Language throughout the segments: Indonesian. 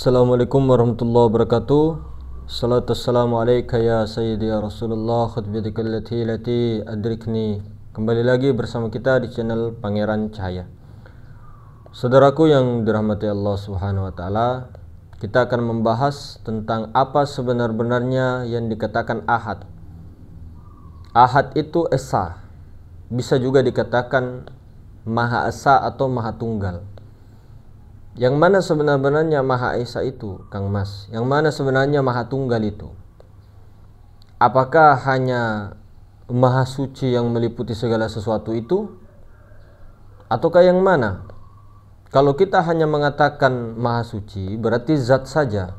Assalamualaikum warahmatullahi wabarakatuh. Salatu wassalamu alaika ya sayyidi ya Rasulullah khutbatika allati adrikni. Kembali lagi bersama kita di channel Pangeran Cahaya. Saudaraku yang dirahmati Allah Subhanahu wa taala, kita akan membahas tentang apa sebenar-benarnya yang dikatakan ahad. Ahad itu esa. Bisa juga dikatakan Maha Esa atau Maha Tunggal. Yang mana sebenarnya Maha Esa itu, Kang Mas? Yang mana sebenarnya Maha Tunggal itu? Apakah hanya Maha Suci yang meliputi segala sesuatu itu? Ataukah yang mana? Kalau kita hanya mengatakan Maha Suci, berarti zat saja.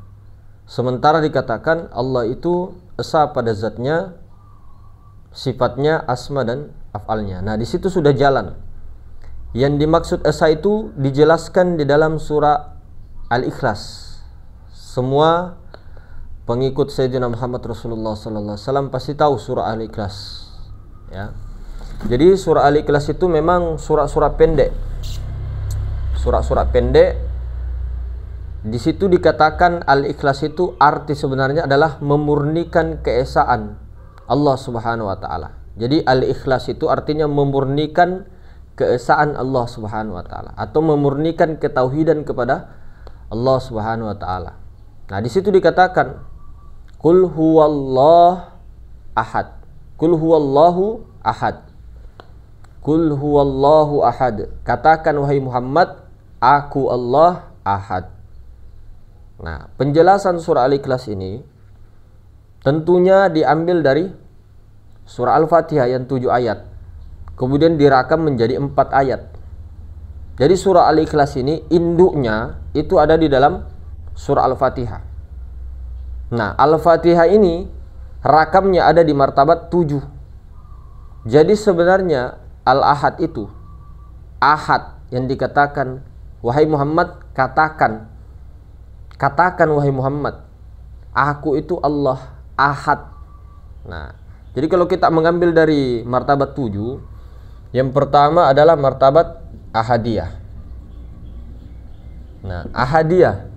Sementara dikatakan Allah itu esa pada zatnya, sifatnya, asma dan af'alnya. Nah, di situ sudah jalan. Yang dimaksud esa itu dijelaskan di dalam surah Al-Ikhlas. Semua pengikut Sayyidina Muhammad Rasulullah sallallahu alaihi wasallam pasti tahu surah Al-Ikhlas, ya. Jadi surah Al-Ikhlas itu memang surah-surah pendek. Surah-surah pendek. Di situ dikatakan Al-Ikhlas itu arti sebenarnya adalah memurnikan keesaan Allah Subhanahu wa taala. Jadi Al-Ikhlas itu artinya memurnikan keesaan Allah Subhanahu wa taala atau memurnikan ketauhidan kepada Allah Subhanahu wa taala. Nah, di situ dikatakan Qul huwallahu ahad. Qul huwallahu ahad. Qul huwallahu ahad. Katakan wahai Muhammad, aku Allah ahad. Nah, penjelasan surah Al-Ikhlas ini tentunya diambil dari surah Al-Fatihah yang 7 ayat. Kemudian dirakam menjadi 4 ayat. Jadi surah Al-Ikhlas ini induknya itu ada di dalam surah Al-Fatihah. Nah, Al-Fatihah ini rakamnya ada di martabat 7. Jadi sebenarnya Al-Ahad itu, Ahad yang dikatakan wahai Muhammad, katakan wahai Muhammad, aku itu Allah Ahad. Nah, jadi kalau kita mengambil dari martabat 7, yang pertama adalah martabat ahadiyah. Nah, ahadiyah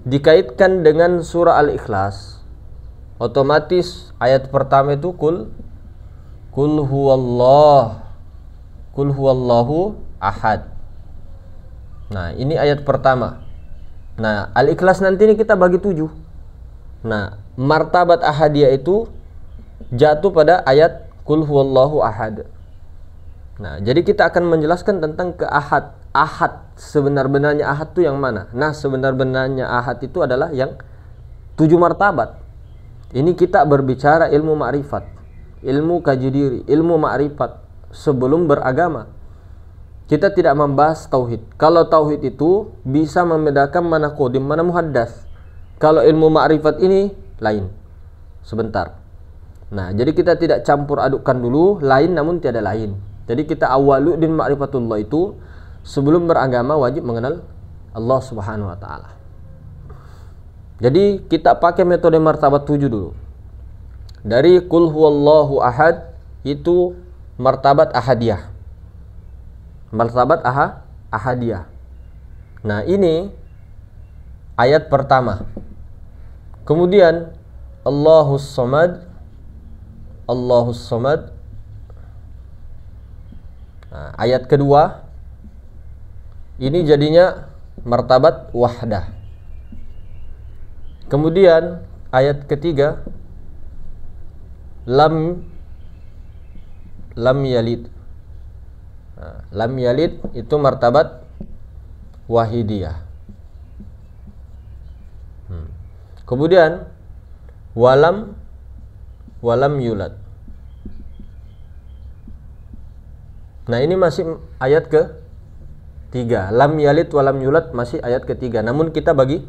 dikaitkan dengan surah Al-Ikhlas. Otomatis ayat pertama itu Qul huwallahu ahad. Nah, ini ayat pertama. Nah, Al-Ikhlas nanti ini kita bagi 7. Nah, martabat ahadiyah itu jatuh pada ayat Qul huwallahu ahad. Nah, jadi kita akan menjelaskan tentang keahad. Ahad, sebenar-benarnya ahad itu yang mana? Nah, sebenar-benarnya ahad itu adalah yang 7 martabat. Ini kita berbicara ilmu ma'rifat, ilmu kaji diri, ilmu ma'rifat sebelum beragama. Kita tidak membahas tauhid. Kalau tauhid itu bisa membedakan mana qadim, mana muhaddas. Kalau ilmu ma'rifat ini lain. Sebentar. Nah, jadi kita tidak campur adukkan dulu lain namun tiada lain. Jadi kita awaluddin ma'rifatullah itu sebelum beragama wajib mengenal Allah Subhanahu wa taala. Jadi kita pakai metode martabat 7 dulu. Dari Qul huwallahu ahad itu martabat ahadiyah. Martabat ahadiyah. Nah, ini ayat pertama. Kemudian Allahus Samad. Allahus Samad. Nah, ayat kedua ini jadinya martabat wahdah. Kemudian ayat ketiga lam yalid. Nah, lam yalid itu martabat wahidiyah. Kemudian walam yulad. Nah, ini masih ayat ke-3. Lam yalid walam yulad masih ayat ke-3. Namun kita bagi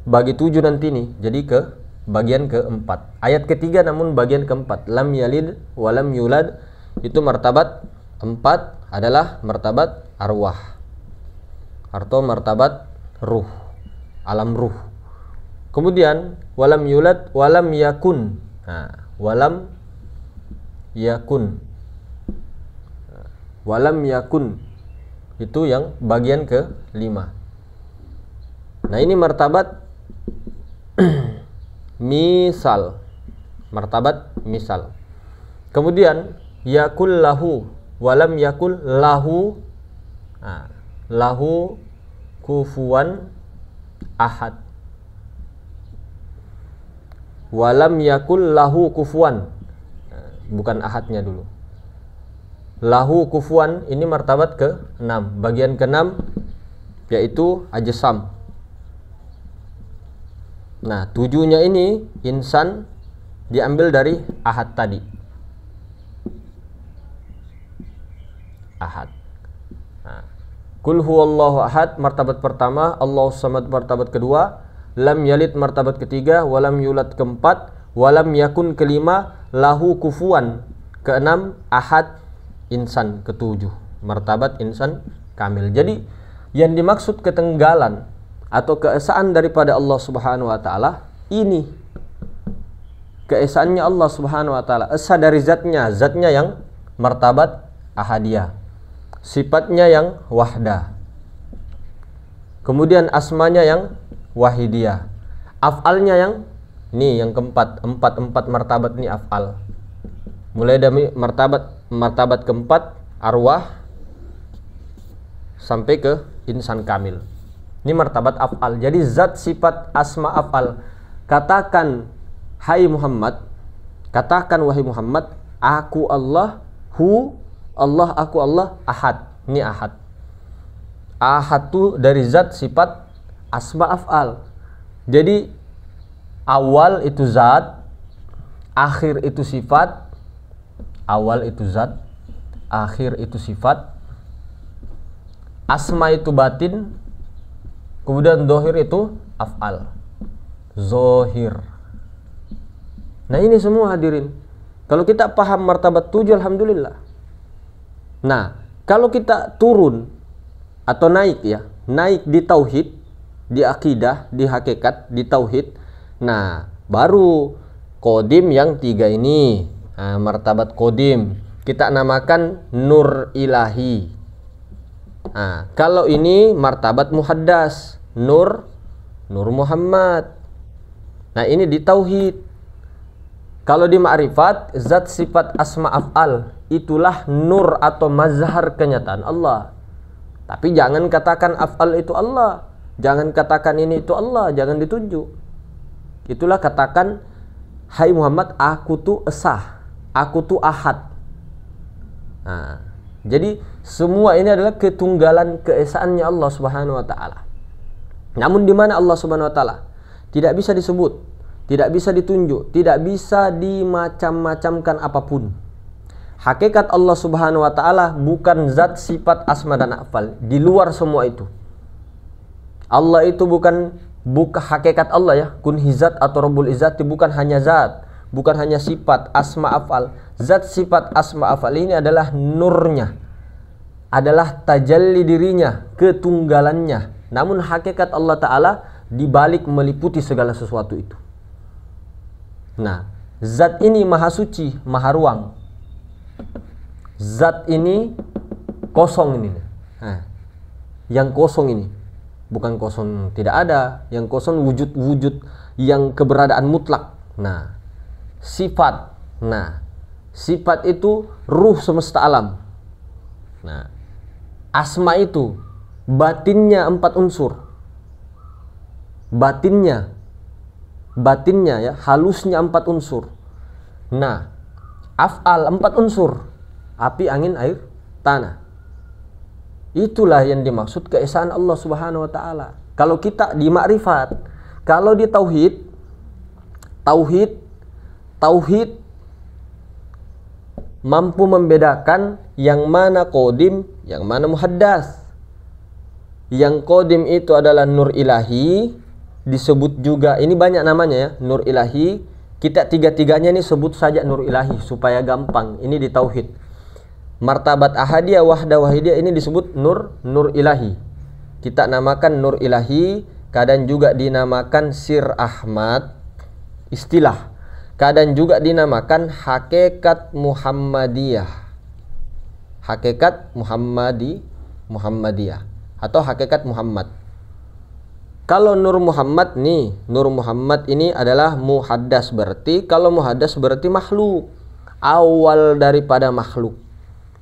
7 nanti nih. Jadi ke bagian ke-4. Ayat ke-3 namun bagian ke-4. Lam yalid walam yulad itu martabat 4 adalah martabat arwah. Atau martabat ruh. Alam ruh. Kemudian walam yulad walam yakun. Nah, walam yakun. Walam yakun itu yang bagian ke-5. Nah, ini martabat misal. Martabat misal. Kemudian yakul lahu walam yakul lahu. Nah, lahu kufuwan ahad. Walam yakul lahu kufuwan. Bukan ahadnya dulu. Lahu kufuwan ini martabat ke-6. Bagian ke-6 yaitu ajsam. Nah, 7-nya ini insan diambil dari ahad tadi. Ahad. Nah, kul huwallahu ahad martabat pertama, Allahu samad martabat kedua, lam yalid martabat ketiga, walam yulad keempat, walam yakun kelima, lahu kufuwan keenam, ahad insan ketujuh, martabat insan kamil. Jadi yang dimaksud ketenggalan atau keesaan daripada Allah Subhanahu wa taala ini keesaannya Allah Subhanahu wa taala, esa dari zatnya yang martabat ahadiyah, sifatnya yang wahdah, kemudian asmanya yang wahidiyah, af'alnya yang ini yang keempat, empat martabat ini af'al. Mulai dari martabat keempat arwah sampai ke insan kamil. Ini martabat af'al. Jadi zat, sifat, asma, af'al. Katakan hai Muhammad, katakan wahai Muhammad, aku Allah, Allah, aku Allah, ahad. Ini ahad. Ahad itu dari zat, sifat, asma, af'al. Jadi awal itu zat, akhir itu sifat. Awal itu zat, akhir itu sifat, asma itu batin, kemudian zohir itu af'al. Zohir. Nah, ini semua hadirin. Kalau kita paham martabat 7, alhamdulillah. Nah, kalau kita turun atau naik ya, naik di tauhid, di akidah, di hakikat, di tauhid. Nah, baru qadim yang 3 ini. Nah, martabat qadim kita namakan nur ilahi. Nah, kalau ini martabat muhaddas, nur Muhammad. Nah, ini di tauhid. Kalau di ma'rifat, zat, sifat, asma, af'al, itulah nur atau mazhar kenyataan Allah. Tapi jangan katakan af'al itu Allah, jangan katakan ini itu Allah, jangan ditunjuk. Itulah katakan, hai Muhammad, aku tuh esah, aku tuh ahad. Nah, jadi semua ini adalah ketunggalan keesaannya Allah Subhanahu wa taala. Namun di mana Allah Subhanahu wa taala tidak bisa disebut, tidak bisa ditunjuk, tidak bisa dimacam-macamkan apapun. Hakikat Allah Subhanahu wa taala bukan zat, sifat, asma dan af'al. Di luar semua itu. Allah itu bukan hakikat Allah ya, kun hizat atau Rabbul Izzat itu bukan hanya zat, bukan hanya sifat, asma, af'al. Zat, sifat, asma, af'al ini adalah nurnya, adalah tajalli dirinya, ketunggalannya. Namun hakikat Allah Ta'ala dibalik meliputi segala sesuatu itu. Nah, zat ini maha suci, maha ruang. Zat ini kosong ini. Nah, yang kosong ini bukan kosong tidak ada, yang kosong wujud-wujud yang keberadaan mutlak. Nah, sifat. Nah, sifat itu ruh semesta alam. Nah, asma itu batinnya 4 unsur. Batinnya ya, halusnya 4 unsur. Nah, af'al 4 unsur. Api, angin, air, tanah. Itulah yang dimaksud keesaan Allah Subhanahu wa taala. Kalau kita di makrifat, kalau di tauhid mampu membedakan yang mana qadim, yang mana muhaddas. Yang qadim itu adalah nur ilahi, disebut juga, ini banyak namanya ya, nur ilahi. Kita tiga-tiganya ini sebut saja nur ilahi supaya gampang. Ini di tauhid. Martabat ahadiyah, wahdah, wahidiyah ini disebut nur ilahi. Kita namakan nur ilahi, kadang juga dinamakan sir Ahmad, istilah. Kadang juga dinamakan hakikat Muhammadiyah. Hakikat Muhammadiyah atau hakikat Muhammad. Kalau Nur Muhammad nih, Nur Muhammad ini adalah muhaddas, berarti kalau muhaddas berarti makhluk, awal daripada makhluk.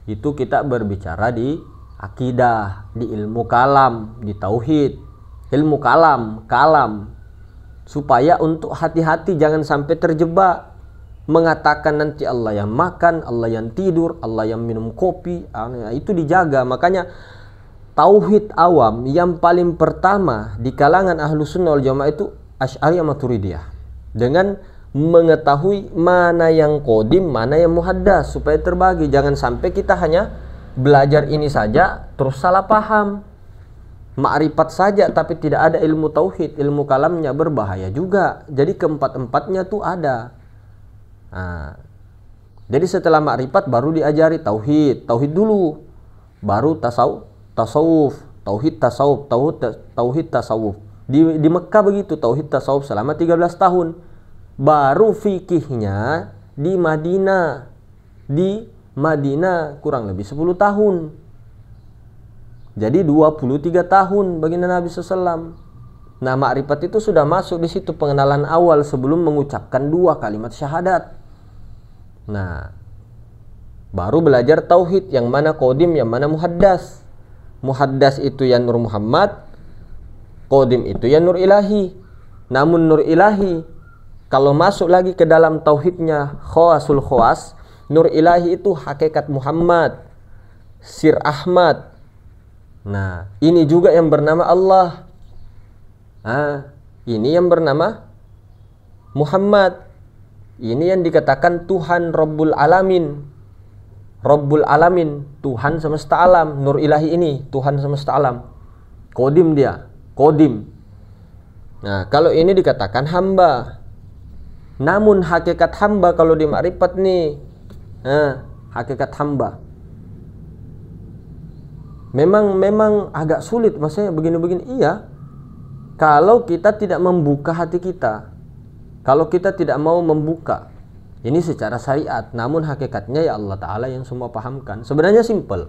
Itu kita berbicara di akidah, di ilmu kalam, di tauhid, ilmu kalam, supaya untuk hati-hati jangan sampai terjebak mengatakan nanti Allah yang makan, Allah yang tidur, Allah yang minum kopi. Itu dijaga. Makanya tauhid awam yang paling pertama di kalangan ahlu sunnah wal jamaah itu Asy'ariyah Maturidiyah, dengan mengetahui mana yang qadim, mana yang muhaddas, supaya terbagi. Jangan sampai kita hanya belajar ini saja terus salah paham, ma'rifat saja tapi tidak ada ilmu tauhid, ilmu kalamnya, berbahaya juga. Jadi keempat-empatnya tuh ada. Jadi setelah ma'rifat baru diajari tauhid dulu, baru tasawuf, tauhid tasawuf. Di Mekah begitu, tauhid tasawuf selama 13 tahun. Baru fikihnya di Madinah kurang lebih 10 tahun. Jadi 23 tahun baginda Nabi SAW. Nah, makrifat itu sudah masuk di situ, pengenalan awal sebelum mengucapkan 2 kalimat syahadat. Nah, baru belajar tauhid, yang mana qadim, yang mana muhaddas. Muhaddas itu ya Nur Muhammad, qadim itu ya Nur Ilahi. Namun Nur Ilahi kalau masuk lagi ke dalam tauhidnya khawasul khawas, Nur Ilahi itu hakikat Muhammad, Sir Ahmad. Nah, ini juga yang bernama Allah. Ini yang bernama Muhammad. Ini yang dikatakan Tuhan Rabbul Alamin. Rabbul Alamin, Tuhan semesta alam. Nur Ilahi ini Tuhan semesta alam. Qadim dia, qadim. Nah, kalau ini dikatakan hamba. Namun hakikat hamba kalau di makrifat nih, hakikat hamba memang agak sulit, maksudnya begini-begini. Iya, kalau kita tidak membuka hati kita, kalau kita tidak mau membuka ini secara syariat, namun hakikatnya ya Allah Ta'ala yang semua pahamkan. Sebenarnya simple.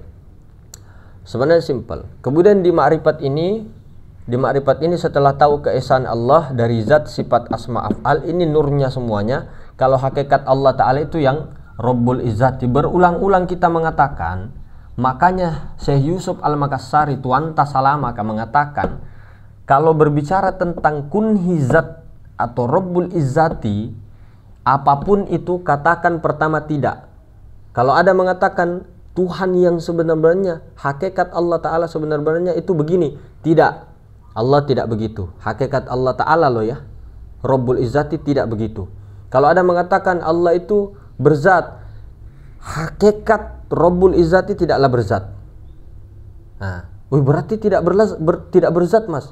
Kemudian di makrifat ini setelah tahu keesaan Allah dari zat, sifat, asma, af'al, ini nurnya semuanya. Kalau hakikat Allah Ta'ala itu yang Rabbul Izzati, berulang-ulang kita mengatakan. Makanya Syekh Yusuf Al-Makassari, Tuan Tasalamaka, mengatakan kalau berbicara tentang kunhi zat atau Rabbul Izzati, apapun itu katakan pertama tidak. Kalau ada mengatakan Tuhan yang sebenarnya, hakikat Allah Ta'ala sebenarnya itu begini, tidak. Allah tidak begitu. Hakikat Allah Ta'ala loh ya, Rabbul Izzati tidak begitu. Kalau ada mengatakan Allah itu berzat, hakikat Rabbul Izzati tidaklah berzat. Berarti tidak berzat, Mas.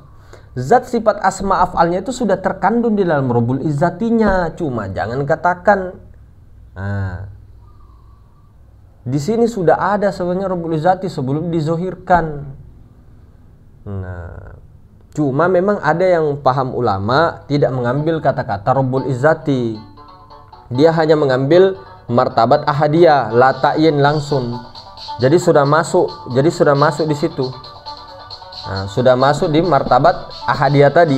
Zat, sifat, asma, af'alnya itu sudah terkandung di dalam Rabbul Izzatinya, cuma jangan katakan. Di sini sudah ada sebenarnya Rabbul Izzati sebelum dizohirkan. Cuma memang ada yang paham ulama tidak mengambil kata-kata Rabbul Izzati. Dia hanya mengambil martabat ahadiyah, la ta'yin langsung. Jadi sudah masuk di situ. Sudah masuk di martabat ahadiyah tadi.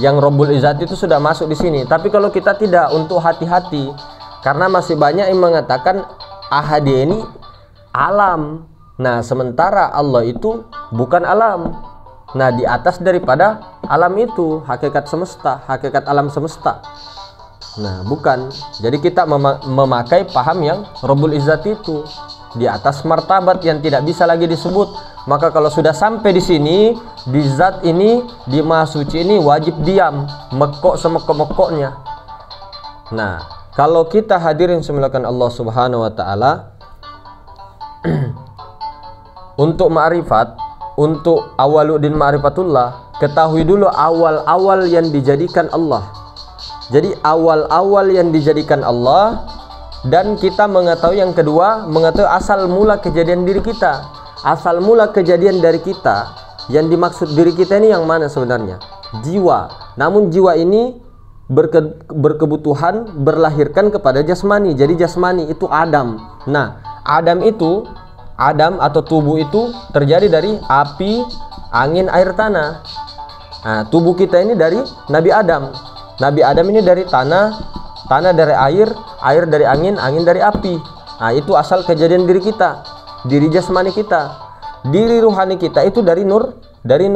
Yang Rabbul Izzati itu sudah masuk di sini. Tapi kalau kita tidak, untuk hati-hati, karena masih banyak yang mengatakan ahadiyah ini alam. Nah, sementara Allah itu bukan alam. Nah, di atas daripada alam itu, hakikat semesta, hakikat alam semesta. Nah, bukan. Jadi kita memakai paham yang Rabbul Izzati itu di atas martabat yang tidak bisa lagi disebut. Maka kalau sudah sampai di sini, di zat ini, di Maha Suci ini, wajib diam, mekok semekok-mekoknya. Nah, kalau kita hadirin semulakan Allah Subhanahu wa Ta'ala, untuk ma'rifat, untuk awaluddin ma'rifatullah, ketahui dulu awal-awal yang dijadikan Allah. Jadi awal-awal yang dijadikan Allah, dan kita mengetahui yang kedua, mengetahui asal mula kejadian diri kita. Asal mula kejadian dari kita, yang dimaksud diri kita ini yang mana sebenarnya? Jiwa. Namun jiwa ini berkebutuhan berlahirkan kepada jasmani. Jadi jasmani itu Adam. Nah, Adam atau tubuh itu terjadi dari api, angin, air, tanah. Nah, tubuh kita ini dari Nabi Adam. Nabi Adam ini dari tanah, tanah dari air, air dari angin, angin dari api. Nah, itu asal kejadian diri kita, diri jasmani kita. Diri ruhani kita itu dari Nur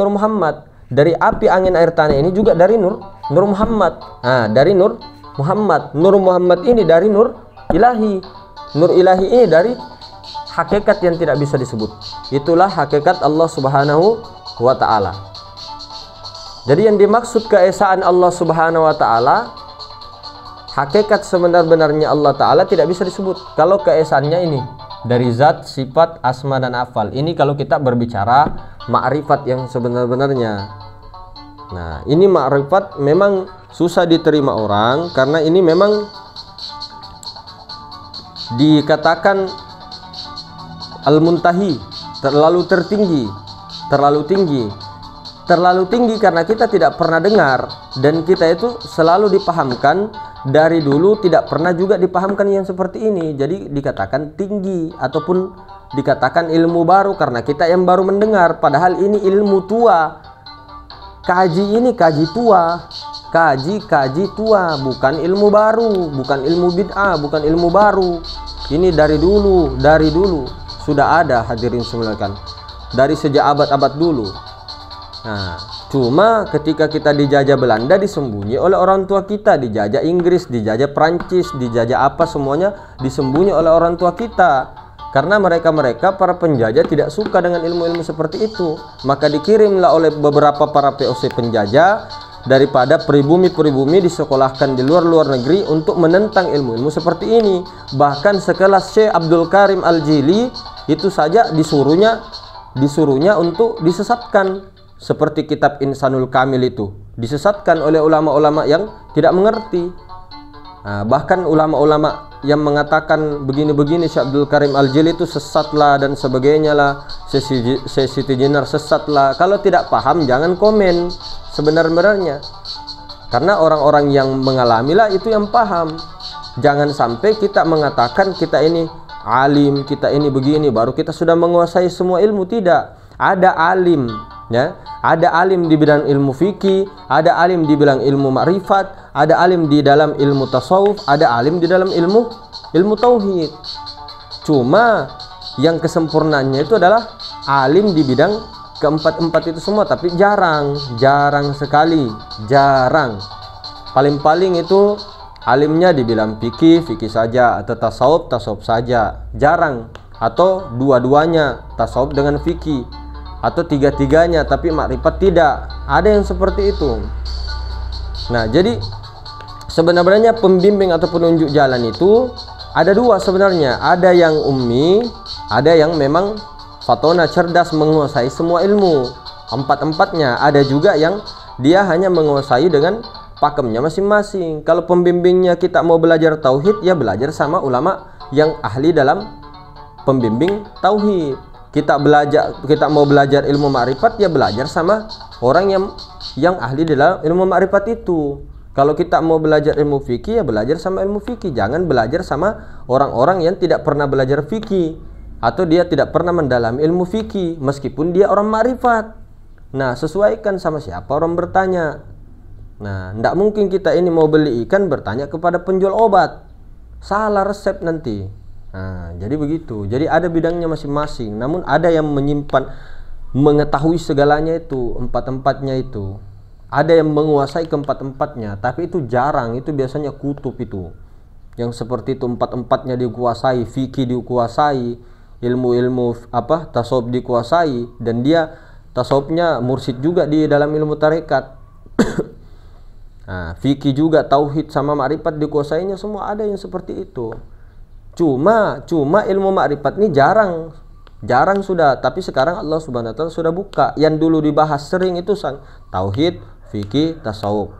Muhammad. Dari api, angin, air, tanah ini juga dari Nur Muhammad. Nah, dari Nur Muhammad. Nur Muhammad ini dari Nur Ilahi. Nur Ilahi ini dari hakikat yang tidak bisa disebut. Itulah hakikat Allah Subhanahu wa Ta'ala. Jadi yang dimaksud keesaan Allah Subhanahu wa Ta'ala, hakikat sebenar-benarnya Allah Ta'ala tidak bisa disebut. Kalau keesaannya ini dari zat, sifat, asma dan afal. Ini kalau kita berbicara ma'rifat yang sebenar-benarnya. Nah, ini ma'rifat memang susah diterima orang karena ini memang dikatakan al-muntahi, terlalu tertinggi, terlalu tinggi. Terlalu tinggi karena kita tidak pernah dengar, dan kita itu selalu dipahamkan dari dulu, tidak pernah juga dipahamkan yang seperti ini. Jadi dikatakan tinggi ataupun dikatakan ilmu baru karena kita yang baru mendengar, padahal ini ilmu tua. Kaji ini kaji tua, kaji tua, bukan ilmu baru, bukan ilmu bid'ah, bukan ilmu baru. Ini dari dulu sudah ada, hadirin semulakan, dari sejak abad-abad dulu. Nah, cuma ketika kita dijajah Belanda disembunyi oleh orang tua kita, dijajah Inggris, dijajah Prancis, dijajah apa, semuanya disembunyi oleh orang tua kita. Karena mereka para penjajah tidak suka dengan ilmu-ilmu seperti itu. Maka dikirimlah oleh beberapa para POC penjajah daripada pribumi-pribumi disekolahkan di luar negeri untuk menentang ilmu-ilmu seperti ini. Bahkan sekelas Syekh Abdul Karim Al-Jili itu saja disuruhnya untuk disesatkan. Seperti kitab Insanul Kamil itu disesatkan oleh ulama-ulama yang tidak mengerti. Nah, bahkan ulama-ulama yang mengatakan begini-begini, Syekh Abdul Karim Al-Jili itu sesatlah dan sebagainya lah, Siti Jenar sesatlah. Kalau tidak paham jangan komen sebenar-benarnya, karena orang-orang yang mengalami lah itu yang paham. Jangan sampai kita mengatakan kita ini alim, kita ini begini, baru kita sudah menguasai semua ilmu. Tidak. Ada alim, ya, ada alim di bidang ilmu fikih, ada alim di bidang ilmu ma'rifat, ada alim di dalam ilmu tasawuf, ada alim di dalam ilmu tauhid. Cuma yang kesempurnaannya itu adalah alim di bidang keempat-empat itu semua, tapi jarang sekali, jarang. Paling-paling itu alimnya di bidang fikih saja, atau tasawuf saja, jarang. Atau dua-duanya, tasawuf dengan fikih, atau tiga-tiganya tapi makrifat tidak. Ada yang seperti itu. Nah, jadi sebenarnya pembimbing atau penunjuk jalan itu ada dua sebenarnya. Ada yang ummi, ada yang memang fatona, cerdas, menguasai semua ilmu, empat-empatnya. Ada juga yang dia hanya menguasai dengan pakemnya masing-masing. Kalau pembimbingnya kita mau belajar tauhid, ya belajar sama ulama yang ahli dalam pembimbing tauhid. Kita mau belajar ilmu ma'rifat, ya belajar sama orang yang ahli dalam ilmu ma'rifat itu. Kalau kita mau belajar ilmu fikih, ya belajar sama ilmu fikih. Jangan belajar sama orang-orang yang tidak pernah belajar fikih, atau dia tidak pernah mendalami ilmu fikih meskipun dia orang ma'rifat. Nah, sesuaikan sama siapa orang bertanya. Nah, tidak mungkin kita ini mau beli ikan bertanya kepada penjual obat, salah resep nanti. Nah, jadi begitu. Jadi ada bidangnya masing-masing. Namun ada yang menyimpan, mengetahui segalanya itu, empat-empatnya itu. Ada yang menguasai keempat-empatnya, tapi itu jarang. Itu biasanya kutub itu, yang seperti itu empat-empatnya dikuasai, fikih dikuasai, ilmu-ilmu tasawuf dikuasai, dan dia tasawufnya mursyid juga di dalam ilmu tarekat. Nah, fikih juga, tauhid sama makrifat dikuasainya semua. Ada yang seperti itu. Cuma ilmu makrifat ini jarang sudah. Tapi sekarang Allah Subhanahu wa Ta'ala sudah buka. Yang dulu dibahas sering itu tauhid, fikih, tasawuf.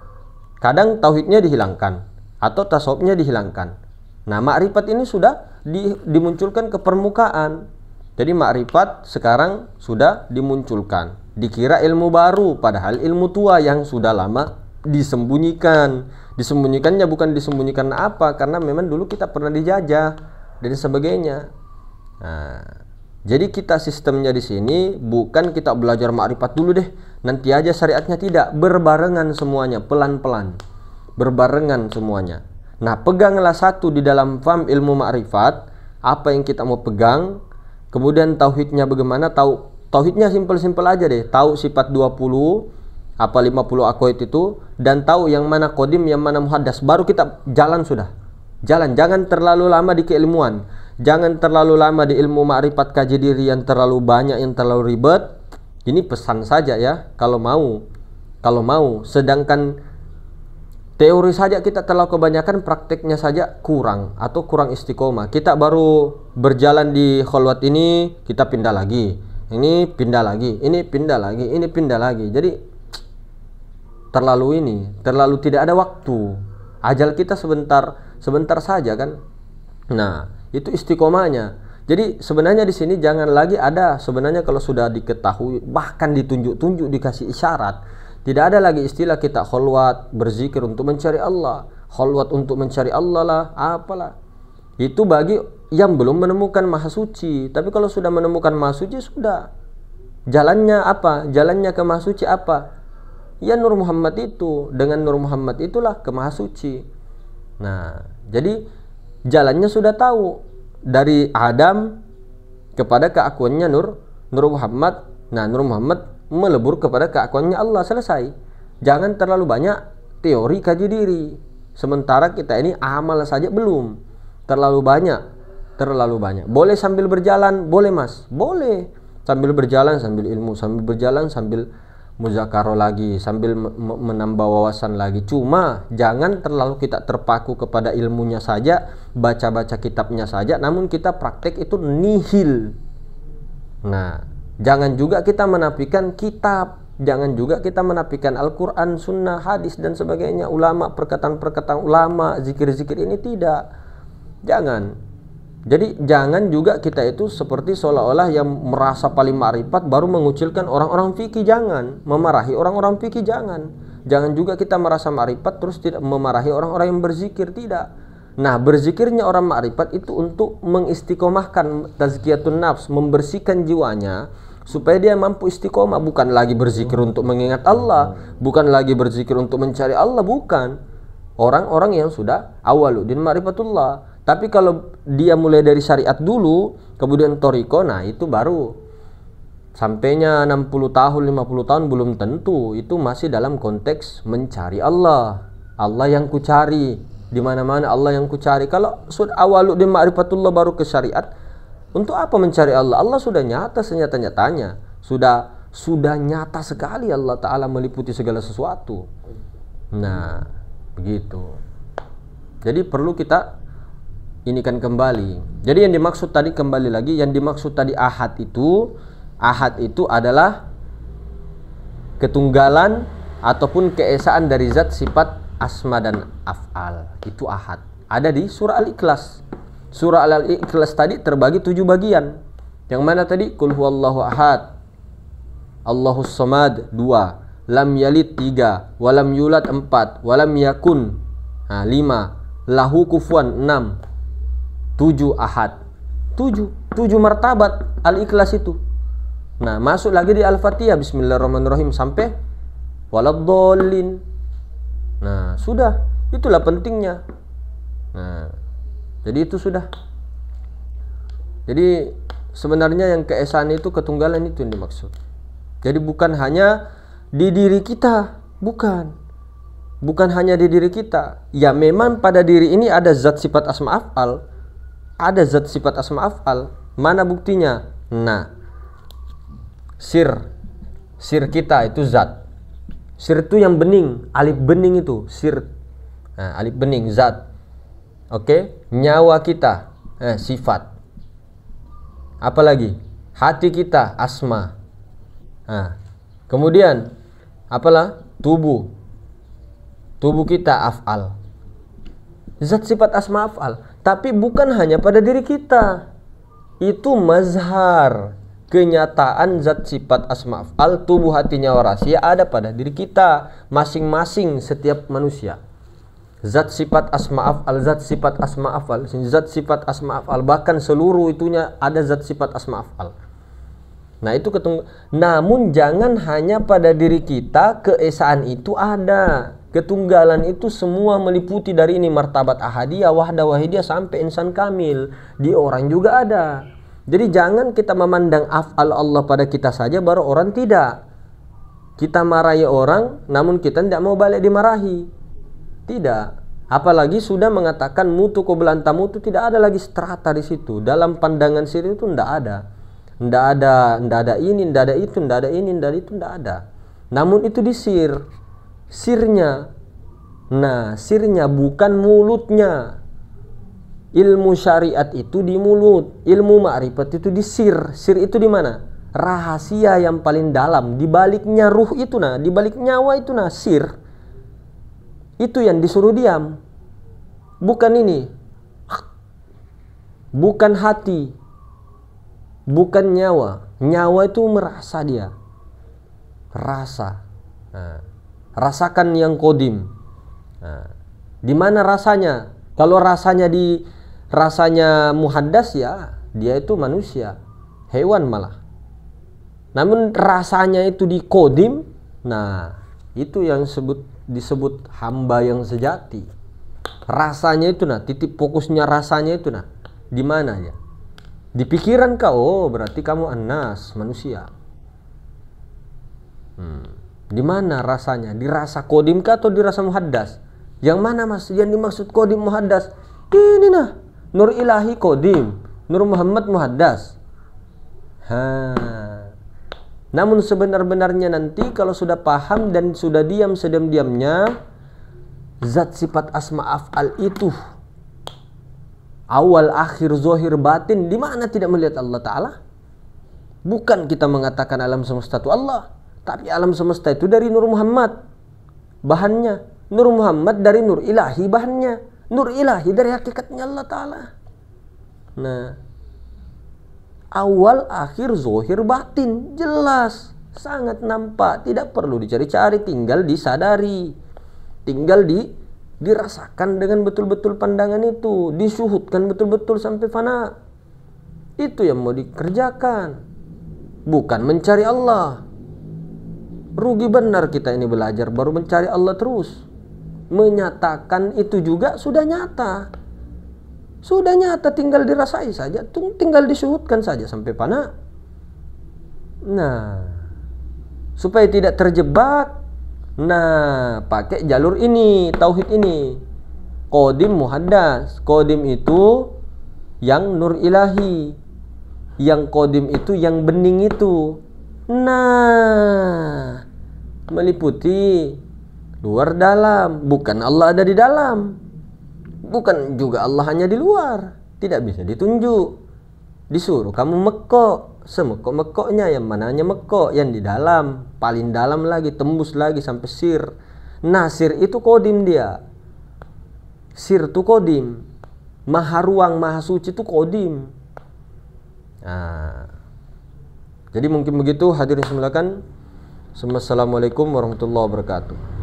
Kadang tauhidnya dihilangkan atau tasawufnya dihilangkan. Nah, makrifat ini sudah dimunculkan ke permukaan. Jadi makrifat sekarang sudah dimunculkan. Dikira ilmu baru, padahal ilmu tua yang sudah lama disembunyikan. Disembunyikannya bukan disembunyikan apa, karena memang dulu kita pernah dijajah dan sebagainya. Nah, jadi kita sistemnya di sini bukan kita belajar makrifat dulu deh, nanti aja syariatnya, tidak, berbarengan semuanya, pelan-pelan, berbarengan semuanya. Nah, peganglah satu di dalam faham ilmu ma'rifat, apa yang kita mau pegang, kemudian tauhidnya bagaimana, tauhidnya simpel-simpel aja deh, tahu sifat 20, apa 50 aqwaid itu, dan tahu yang mana qadim, yang mana muhaddas, baru kita jalan sudah. Jalan, jangan terlalu lama di keilmuan, jangan terlalu lama di ilmu ma'rifat kaji diri yang terlalu banyak, yang terlalu ribet. Ini pesan saja ya, kalau mau, sedangkan teori saja kita terlalu kebanyakan, prakteknya saja kurang atau kurang istiqomah. Kita baru berjalan di khalwat ini, kita pindah lagi, ini pindah lagi, ini pindah lagi, ini pindah lagi. Jadi terlalu tidak ada waktu. Ajal kita sebentar saja kan. Nah, itu istiqomahnya. Jadi sebenarnya di sini jangan lagi ada, sebenarnya kalau sudah diketahui, bahkan ditunjuk-tunjuk, dikasih isyarat, tidak ada lagi istilah kita khalwat berzikir untuk mencari Allah, khalwat untuk mencari Allah lah, apalah. Itu bagi yang belum menemukan Maha Suci. Tapi kalau sudah menemukan Maha Suci, sudah. Jalannya apa? Jalannya ke Maha Suci apa? Ya Nur Muhammad itu. Dengan Nur Muhammad itulah ke Maha Suci. Nah, jadi jalannya sudah tahu. Dari Adam kepada keakuannya Nur Muhammad. Nah, Nur Muhammad melebur kepada keakuannya Allah, selesai. Jangan terlalu banyak teori kaji diri, sementara kita ini amal saja belum. Terlalu banyak. Boleh sambil berjalan, boleh Mas, boleh sambil berjalan, sambil ilmu, sambil berjalan, sambil muzakarah lagi, sambil menambah wawasan lagi. Cuma jangan terlalu kita terpaku kepada ilmunya saja, baca-baca kitabnya saja, namun kita praktek itu nihil. Nah, jangan juga kita menafikan kitab, jangan juga kita menafikan Al-Quran, Sunnah, hadis dan sebagainya, ulama, perkataan-perkataan ulama, zikir-zikir ini, tidak. Jangan. Jadi jangan juga kita itu seperti seolah-olah yang merasa paling ma'rifat baru mengucilkan orang-orang fikih, jangan. Memarahi orang-orang fikih, jangan. Jangan juga kita merasa ma'rifat terus tidak memarahi orang-orang yang berzikir, tidak. Nah, berzikirnya orang ma'rifat itu untuk mengistiqomahkan tazkiyatun nafs, membersihkan jiwanya supaya dia mampu istiqomah, bukan lagi berzikir untuk mengingat Allah, bukan lagi berzikir untuk mencari Allah, bukan. Orang-orang yang sudah awaluddin ma'rifatullah. Tapi kalau dia mulai dari syariat dulu, kemudian toriko, nah itu baru sampainya 60 tahun, 50 tahun belum tentu. Itu masih dalam konteks mencari Allah. Allah yang kucari, di mana-mana Allah yang kucari. Kalau sudah awaluddin ma'rifatullah baru ke syariat, untuk apa mencari Allah? Allah sudah nyata senyata-nyatanya. Sudah nyata sekali Allah Ta'ala meliputi segala sesuatu. Nah, begitu. Jadi perlu kita ini kan kembali. Jadi yang dimaksud tadi, kembali lagi, yang dimaksud tadi ahad itu adalah ketunggalan ataupun keesaan dari zat, sifat, asma dan af'al. Itu ahad. Ada di surah Al-Ikhlas. Surah Al-Ikhlas tadi terbagi 7 bagian. Yang mana tadi? Qul huwallahu ahad, Allahus samad 2, lam yalid 3, walam yulad 4, walam yakun 5, lahu kufuwan 6. 7 ahad, 7 martabat Al-Ikhlas itu. Nah, masuk lagi di Al-Fatihah, bismillahirrahmanirrahim, sampai waladdallin. Nah, sudah, itulah pentingnya. Nah, jadi itu sudah. Jadi sebenarnya yang keesaan itu, ketunggalan itu yang dimaksud. Jadi bukan hanya di diri kita, bukan hanya di diri kita. Ya memang pada diri ini ada zat sifat asma af'al. Ada zat sifat asma af'al. Mana buktinya? Nah, sir kita itu zat. Sir itu yang bening, alif bening itu sir. Nah, alif bening zat. Oke, nyawa kita sifat. Apalagi? Hati kita asma. Nah, kemudian apalah? Tubuh kita af'al. Zat sifat asma af'al. Tapi bukan hanya pada diri kita. Itu mazhar, kenyataan zat sifat asma af'al, tubuh, hati, nyawa, rahasia ada pada diri kita masing-masing, setiap manusia. Zat sifat asma af'al, zat sifat asma af'al, zat sifat asma af'al, bahkan seluruh itunya ada zat sifat asma af'al. Nah itu namun jangan hanya pada diri kita keesaan itu ada. Ketunggalan itu semua meliputi dari ini martabat ahadiyah, wahdah, wahidiyah sampai insan kamil. Di orang juga ada. Jadi jangan kita memandang af'al Allah pada kita saja baru orang tidak. Kita marahi orang namun kita tidak mau balik dimarahi. Tidak. Apalagi sudah mengatakan mutu qabla mutu, tidak ada lagi strata di situ. Dalam pandangan sir itu tidak ada. Tidak ada ini, tidak ada itu, tidak ada ini, tidak ada itu, tidak ada. Namun itu di sirnya. Nah, sirnya bukan mulutnya. Ilmu syariat itu di mulut, ilmu ma'rifat itu di sir. Sir itu di mana? Rahasia yang paling dalam. Di baliknya ruh itu nah, di balik nyawa itu nah, sir. Itu yang disuruh diam. Bukan ini. Bukan hati. Bukan nyawa. Nyawa itu merasa dia. Rasa. Nah, rasakan yang kodim. Nah, di mana rasanya? Kalau rasanya rasanya muhaddas ya, dia itu manusia, hewan malah. Namun rasanya itu di kodim, nah itu yang disebut hamba yang sejati. Rasanya itu nah, titik fokusnya rasanya itu nah, di mana ya? Di pikiran kau, oh berarti kamu anas, manusia. Di mana rasanya? Di rasa kodim kah atau di rasa muhaddas? Yang mana mas? Yang dimaksud kodim muhaddas? Ini nah, nur ilahi kodim, nur Muhammad muhaddas. Namun sebenar-benarnya nanti kalau sudah paham dan sudah diam sediam-diamnya, zat sifat asma af'al itu awal akhir zahir batin, di mana tidak melihat Allah Ta'ala? Bukan kita mengatakan alam semesta itu Allah, tapi alam semesta itu dari nur Muhammad bahannya. Nur Muhammad dari nur ilahi bahannya. Nur ilahi dari hakikatnya Allah Ta'ala. Nah, awal akhir zahir batin jelas, sangat nampak, tidak perlu dicari-cari, tinggal disadari, tinggal dirasakan dengan betul-betul pandangan itu, disuhudkan betul-betul sampai fana. Itu yang mau dikerjakan, bukan mencari Allah. Rugi benar kita ini belajar baru mencari Allah terus. Menyatakan itu juga sudah nyata. Sudah nyata, tinggal dirasai saja, tinggal disuhudkan saja sampai fana. Nah, supaya tidak terjebak, nah pakai jalur ini, tauhid ini. Qadim muhaddas. Qadim itu yang nur ilahi. Yang qadim itu yang bening itu. Nah, meliputi luar dalam, bukan Allah ada di dalam, bukan juga Allah hanya di luar, tidak bisa ditunjuk. Disuruh kamu mekok, semekok-mekoknya, yang mananya mekok, yang di dalam, paling dalam lagi, tembus lagi sampai sir. Nah, sir itu kodim dia. Sir itu kodim. Maha ruang, maha suci itu kodim. Nah, jadi mungkin begitu hadirin sekalian. Assalamualaikum warahmatullahi wabarakatuh.